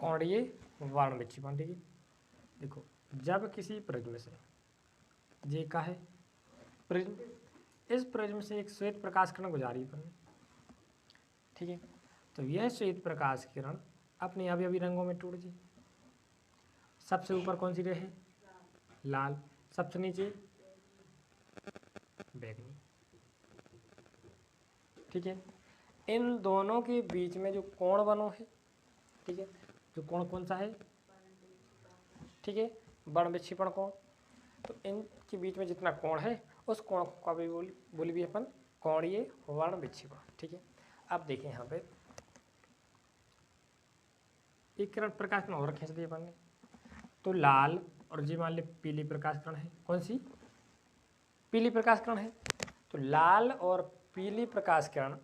कोणीय वर्ण विक्षेपण। ठीक है, देखो जब किसी प्रिज्म से ये का है प्रिज्म, इस प्रिज्म से एक श्वेत प्रकाश किरण गुजारी पर, ठीक है, तो यह श्वेत प्रकाश किरण अपने अवयवी रंगों में टूट गई। सबसे ऊपर कौन सी रहे? लाल, सबसे नीचे बैंगनी। ठीक है, इन दोनों के बीच में जो कोण बनो है, ठीक है, जो कोण कौन सा है? ठीक है, वर्ण विक्षेपण कोण। तो इनके बीच में जितना कोण है उस कोण का भी बोली भी अपन कोणीय वर्ण विक्षेपण। ठीक है, अब देखें यहाँ पे एक किरण प्रकाश किरण और खींच दिए अपन ने, तो लाल और जी मान ली पीली प्रकाश किरण है। कौन सी? पीली प्रकाश किरण है। तो लाल और पीली प्रकाश किरण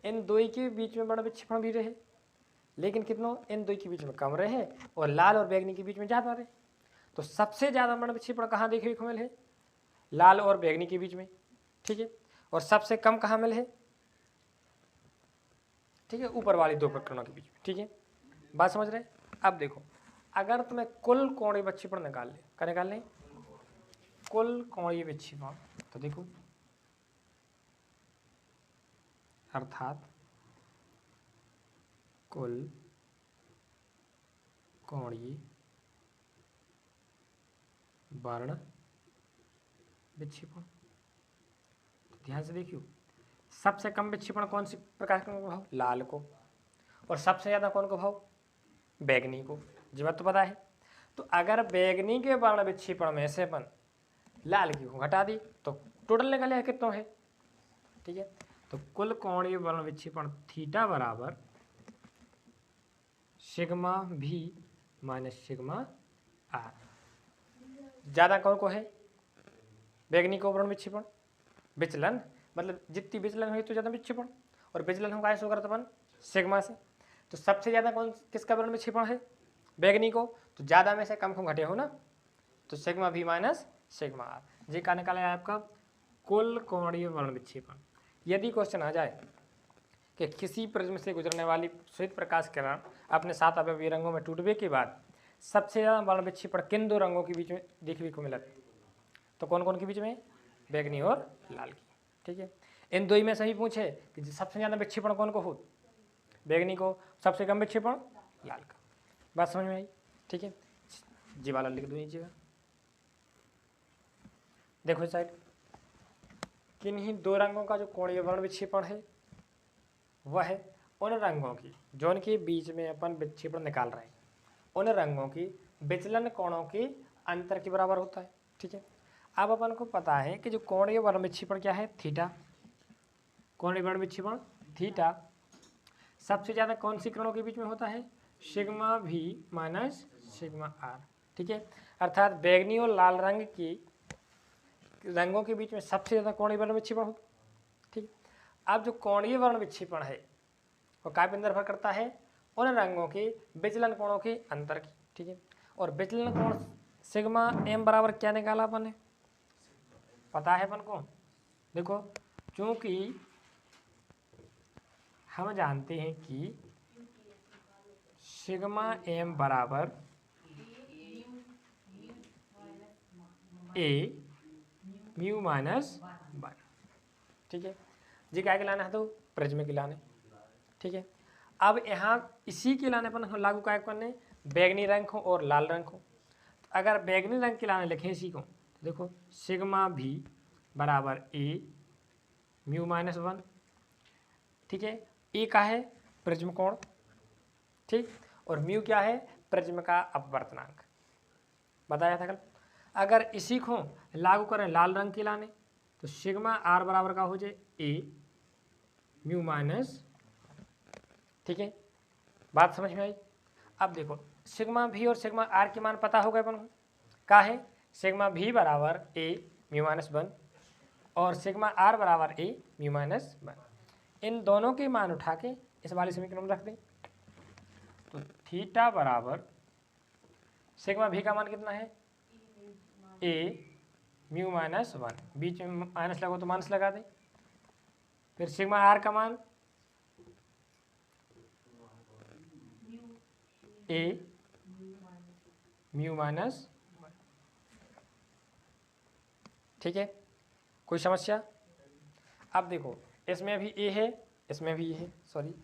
इन दो के बीच में वर्ण विक्षेपण भी रहे, लेकिन कितनों? इन दो के बीच में कम रहे और लाल और बैंगनी के बीच में ज़्यादा रहे। तो सबसे ज़्यादा वर्ण विक्षेपण कहाँ देखने को मिले है? लाल और बैंगनी के बीच में। ठीक है, और सबसे कम कहाँ मिले है? ठीक है, ऊपर वाली दो प्रकरणों के बीच में। ठीक है, बात समझ रहे? अब देखो, अगर तुम्हें कुल कोणीय विक्षेपण निकाल ले, क्या निकाल लें? कुल कोणीय विक्षेपण। तो देखो, अर्थात कुल कोणीय वर्ण विक्षेपण। तो ध्यान से देखियो, सबसे कम विक्षेपण कौन सी प्रकाश किरण को भाव? लाल को। और सबसे ज्यादा कौन को भाव? बैंगनी को। जी बात तो पता है। तो अगर बैंगनी के वर्ण विक्षेपण में से अपन लाल की को घटा दी तो टोटल निकल है कितना है? ठीक है, तो कुल कोणीय वर्ण विक्षेपण थीटा बराबर सिग्मा भी माइनस सिग्मा आर। ज्यादा कौन को है? बैंगनी को वर्ण विक्षेपण। विचलन मतलब जितनी विचलन हुई तो ज्यादा विक्षेपण, और विचलन हम कैसे करते अपन? सिग्मा से। तो सबसे ज्यादा कौन किसका वर्ण विक्षेपण है? बैंगनी को। तो ज्यादा में से कम को घटे हो ना, तो सिग्मा भी माइनस सिग्मा आर। जी का निकाला है आपका कुल कोणीय वर्ण विक्षेपण। यदि क्वेश्चन आ जाए कि किसी प्रिज्म से गुजरने वाली श्वेत प्रकाश किरण अपने 7 अवयवी रंगों में टूटने के बाद सबसे ज्यादा वर्ण विक्षेपण किन दो रंगों के बीच में देखने को मिला, तो कौन कौन के बीच में? बैंगनी और लाल की। ठीक है, इन दो ही में सही पूछे कि सबसे ज्यादा विक्षेपण कौन को हो? बैंगनी को। सबसे कम विक्षेपण लाल का। बात समझ में आई? ठीक है, जी वाला लिख दो नीचे। देखो साइड, किन्हीं दो रंगों का जो कोणीय वर्ण विक्षेपण है वह है उन रंगों की जो उनके बीच में अपन विक्षेपण निकाल रहे हैं, उन रंगों की विचलन कोणों के अंतर के बराबर होता है। ठीक है, अब अपन को पता है कि जो कोणीय वर्ण विक्षेपण क्या है? थीटा। कोणीय वर्ण विक्षेपण थीटा सबसे ज्यादा कौन सी किरणों के बीच में होता है? सिग्मा भी माइनस सिग्मा आर। ठीक है, अर्थात बैंगनी और लाल रंग की रंगों के बीच में सबसे ज्यादा कोणीय वर्ण विक्षेपण हो। ठीक, अब जो कोणीय वर्ण विक्षेपण है वो काय पर निर्भर करता है? उन रंगों के विचलन कोणों के अंतर की। ठीक है, और विचलन कोण सिग्मा एम बराबर क्या निकाला अपन ने? पता है अपन को? देखो, क्योंकि हम जानते हैं कि सिग्मा एम बराबर ए म्यू माइनस 1। ठीक है, जी क्या के लाना है? तो प्रिज्म के लाने। ठीक है, अब यहाँ इसी के लाने पर लागू क्या करने? बैंगनी रंग हो और लाल रंग हो। अगर बैंगनी रंग के लाने लिखें इसी को, तो देखो सिग्मा भी बराबर ए म्यू माइनस 1। ठीक है, ए का है प्रिज्म कोण, ठीक, और म्यू क्या है? प्रिज्म का अपवर्तनांक, बताया था कल। अगर इसी को लागू करें लाल रंग के लाने तो सिग्मा आर बराबर का हो जाए ए म्यू माइनस। ठीक है, बात समझ में आई? अब देखो, सिग्मा भी और सिग्मा आर के मान पता हो गए अपन को। का है? सिग्मा भी बराबर ए म्यू माइनस 1 और सिग्मा आर बराबर ए म्यू माइनस 1। इन दोनों के मान उठा के इस वाले समीकरण में रख दें, तो थीटा बराबर सिग्मा भी का मान कितना है? ए म्यू माइनस 1, बीच में माइनस लगो तो माइनस लगा दें। फिर सिग्मा आर का मान ए म्यू माइनस, ठीक है, कोई समस्या? अब देखो इसमें भी ए है, इसमें भी ए है, सॉरी।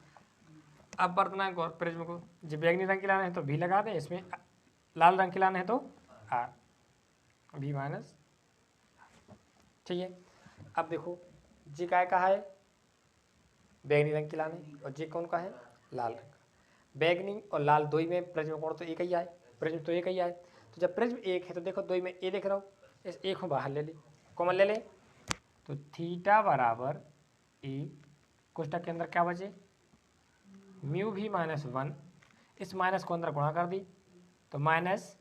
अब वर्तनांक और प्रिज्म को जब बैगनी रंग के लाना है तो भी लगा दें, इसमें लाल रंग के लाना है तो आर, भी माइनस, ठीक है। अब देखो जी काय का है बैगनी रंग के लाने, और जी कौन का है लाल रंग का। बैगनी और लाल दो ही में प्रिज्म कोण तो एक ही आए, प्रिज्म तो एक ही आए, तो जब प्रिज्म एक है तो देखो दो ही में ए देख रहा हूँ, इस एक को बाहर ले ले, कॉमन ले ले, तो थीटा बराबर ए, कोष्टक के अंदर क्या बचे म्यू भी माइनस 1, इस माइनस को अंदर गुणा कर दी तो minus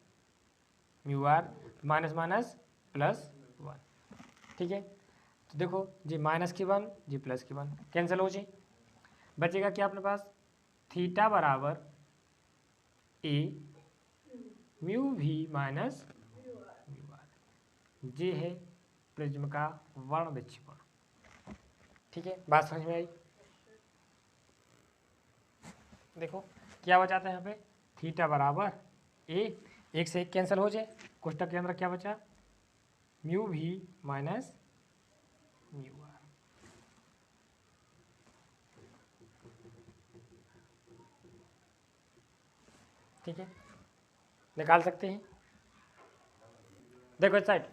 mu r, minus minus plus 1, ठीक है। तो देखो जी माइनस की 1 जी प्लस की 1 कैंसिल हो जी, बचेगा क्या अपने पास थीटा बराबर ए म्यू भी माइनस म्यू आर, ये है प्रिज्म का वर्ण विक्षेपण, ठीक है। बात समझ में आई? देखो क्या बचाता है यहाँ पे थीटा बराबर ए, एक से एक कैंसिल हो जाए, कोष्टक के अंदर क्या बचा म्यू भी माइनस म्यू आर, ठीक है, निकाल सकते हैं। देखो इस साइड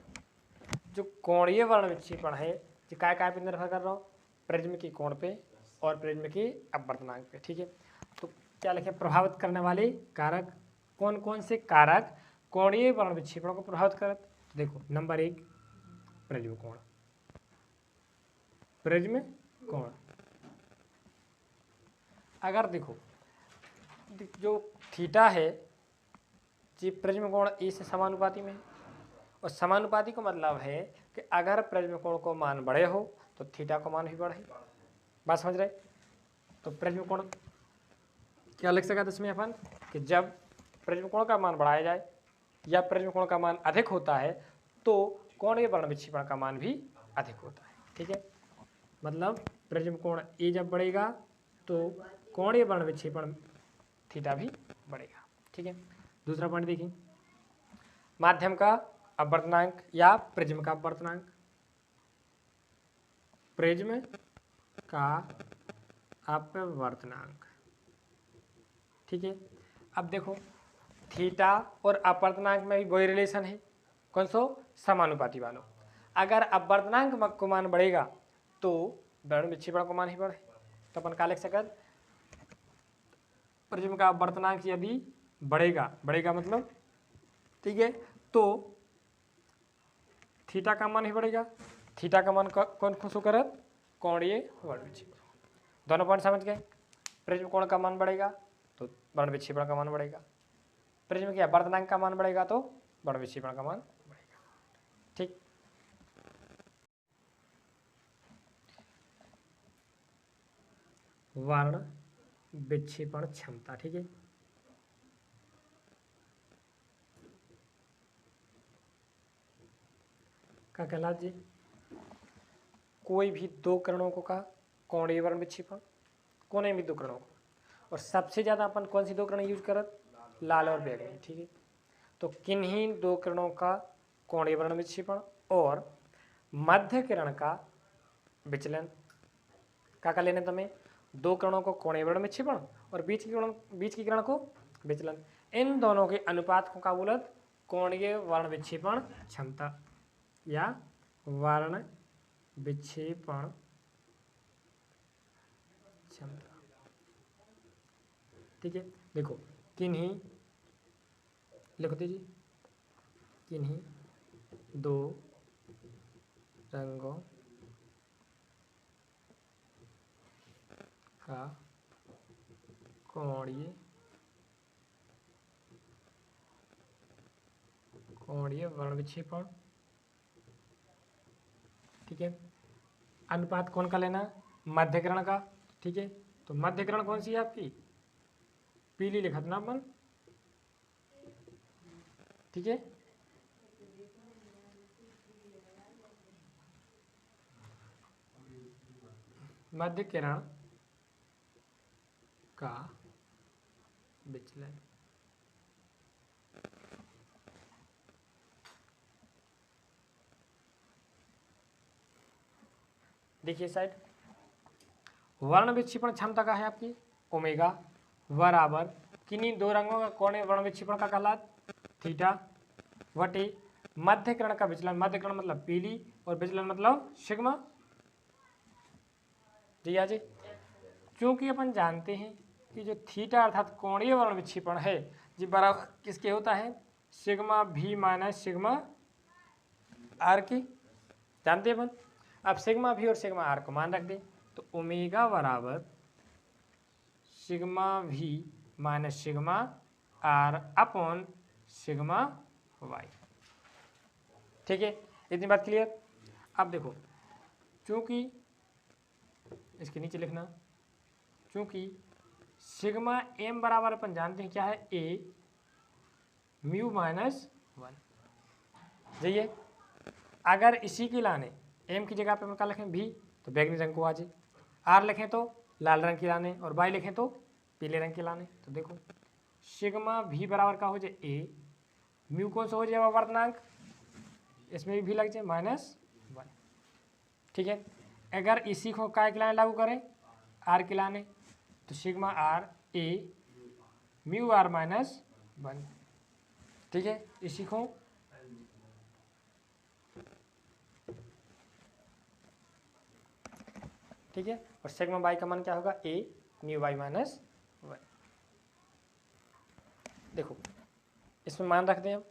जो कोणीय वर्ण विक्षेपण है जो काय काय पे निर्भर कर रहा हूँ, प्रिज्म की कोण पे और प्रिज्म के अपवर्तनांक पे, ठीक है। तो क्या लिखे प्रभावित करने वाले कारक, कौन कौन से कारक कोणीय वर्ण विक्षेपण को प्रभावित करत, तो देखो नंबर 1 प्रिज्म कोण, प्रिज्म कोण, अगर देखो जो थीटा है जी प्रिज्म कोण ए से समानुपाती में, और समानुपाती का मतलब है कि अगर प्रिज्म कोण को मान बड़े हो तो थीटा का मान भी बढ़े, बात समझ रहे? तो प्रिज्म कोण क्या लिख सकते इसमें अपन कि जब प्रिज्म कोण का मान बढ़ाया जाए या प्रिज्म कोण का मान अधिक होता है तो कोणीय वर्ण विक्षेपण का मान भी अधिक होता है, ठीक है। मतलब प्रिज्म कोण ए जब बढ़ेगा तो कोणीय वर्ण विक्षेपण थीटा भी बढ़ेगा, ठीक है। दूसरा पॉइंट देखिए माध्यम का अपवर्तनांक या प्रिज्म का अपवर्तनांक, प्रिज्म का अपवर्तनांक, ठीक है। अब देखो थीटा और अपवर्तनांक में भी वही रिलेशन है, कौन सो समानुपाती वालों, अगर अपवर्तनांक को मान बढ़ेगा तो वर्ण विक्षेपण को मान ही बढ़े, तो अपन का लिख सकत प्रिज्म का अपवर्तनांक यदि बढ़ेगा, बढ़ेगा मतलब ठीक है, तो थीटा का मान ही बढ़ेगा, थीटा का मान कौन खुश करत कोणीय वर्ण विक्षेपण, दोनों पॉइंट समझ गए। प्रिज्म कोण का मान बढ़ेगा तो वर्ण विक्षेपण का मान बढ़ेगा, प्रिज्म के अपवर्तनांक का मान बढ़ेगा तो वर्ण विक्षेपण का मान बढ़ेगा, ठीक। वर्ण विक्षेपण क्षमता, ठीक है, क्या कहला जी कोई भी दो किरणों को का कोणीय वर्ण विक्षेपण, कोने भी दो किरणों को, और सबसे ज़्यादा अपन कौन सी दो किरण यूज करत लाल और बैगनी, ठीक है। तो किन्हीं दो किरणों का कोणीय वर्ण विक्षेपण और मध्य किरण का विचलन, क्या लेने तुम्हें दो किरणों को कोणीय वर्ण विक्षेपण और बीच की किरण को विचलन, इन दोनों के अनुपात को क्या बोलत कोणीय वर्ण विक्षेपण क्षमता या वर्ण विक्षेपण क्षमता, ठीक है। देखो किन्हीं लिख दीजिए किन्हीं दो रंगों का कोणीय वर्ण विक्षेपण, ठीक है। अनुपात कौन का लेना मध्यकिरण का, ठीक है। तो मध्यकिरण कौन सी है आपकी पीली लिखा ना अपन, ठीक है। मध्य किरण का विचलन, देखिए साइड, वर्ण विक्षेपण क्षमता का है आपकी ओमेगा बराबर किन्हीं दो रंगों का कोणीय वर्ण विक्षेपण का कहलात थीटा वटे मध्यकरण का विचलन, मध्यकरण मतलब पीली और विचलन मतलब सिग्मा। जी हाँ जी, क्योंकि अपन जानते हैं कि जो थीटा अर्थात कोणीय वर्ण विक्षेपण है जी बराबर किसके होता है, सिग्मा भी माइनस सिग्मा आर के, जानते हैं अपन। अब सिग्मा भी और सिग्मा आर को मान रख दे तो ओमेगा बराबर सिग्मा भी minus sigma r upon sigma y. ठीक है, इतनी बात क्लियर। अब देखो, चूंकि इसके नीचे लिखना, चूंकि सिग्मा एम बराबर अपन जानते हैं क्या है, ए म्यू माइनस 1। जाइए, अगर इसी के लाने एम की जगह पे हम क्या लिखें भी, तो बैगनी रंग को आ जाए, आर लिखें तो लाल रंग के लाने और वाई लिखें तो पीले रंग के लाने। तो देखो सिग्मा भी बराबर का हो जाए ए, म्यू कौन सा हो जाएगा वर्तनांक, इसमें भी लग जाए -1। ठीक है, अगर इसी को काय के लाने लागू करें, आर के लाने, तो sigma r a mu r -1। ठीक है, इसी को ठीक है, और सिग्मा बाई का मान क्या होगा, ए म्यू बाई -1। देखो इसमें मान रख दें, हम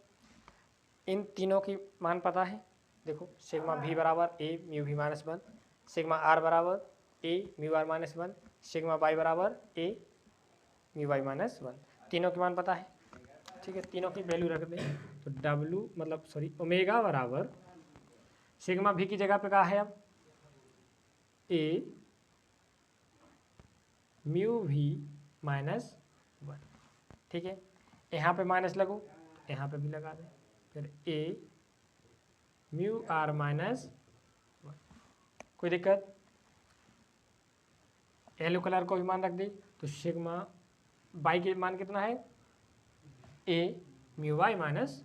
इन तीनों की मान पता है। देखो सिग्मा भी बराबर ए म्यू भी -1, सिग्मा आर बराबर ए म्यू आर -1, सिग्मा बाई बराबर ए म्यू बाई -1, तीनों के मान पता है। ठीक है, तीनों की वैल्यू रख दें तो डब्लू मतलब सॉरी ओमेगा बराबर सिग्मा भी की जगह पे क्या है अब ए म्यू भी -1। ठीक है, यहाँ पे माइनस लगो, यहाँ पे भी लगा दें, फिर ए म्यू आर -1। कोई दिक्कत, येलो कलर को भी मान रख दे तो सिग्मा बाई के मान कितना है, ए म्यू वाई -1,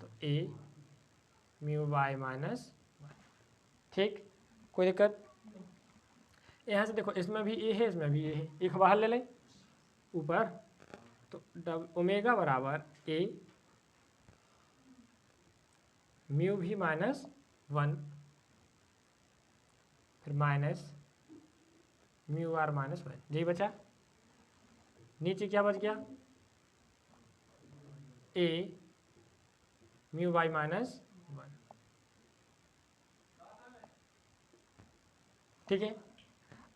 तो ए म्यू वाई -1। ठीक, कोई दिक्कत। यहाँ से देखो इसमें भी ए है, इसमें भी ए है, एक बाहर ले लें ऊपर, तो ओमेगा बराबर ए म्यू भी -1 फिर माइनस म्यू आर -1। जी बचा, नीचे क्या बच गया, ए म्यू वाई -1। ठीक है,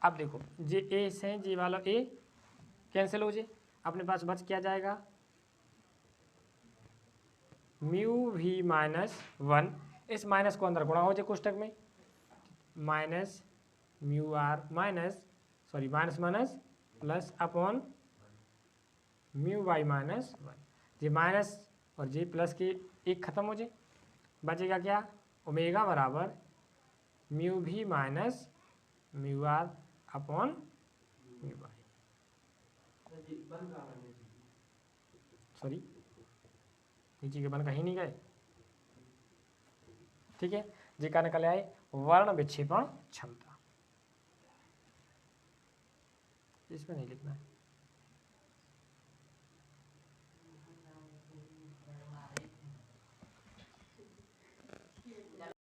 अब देखो जे ए से जी वाला ए कैंसिल हो जाए, अपने पास बच क्या जाएगा, म्यू भी -1, इस माइनस को अंदर गुणा हो जाए कोष्टक में, minus mu r sorry minus plus upon mu y -1। G minus और जी प्लस की एक खत्म हो जाए, बचेगा क्या, ओमेगा बराबर म्यू भी minus mu r upon mu y. Sorry नीचे के बन कहीं नहीं गए। ठीक है, जी का निकल आए वर्ण विक्षेपण क्षमता, इसमें नहीं लिखना है।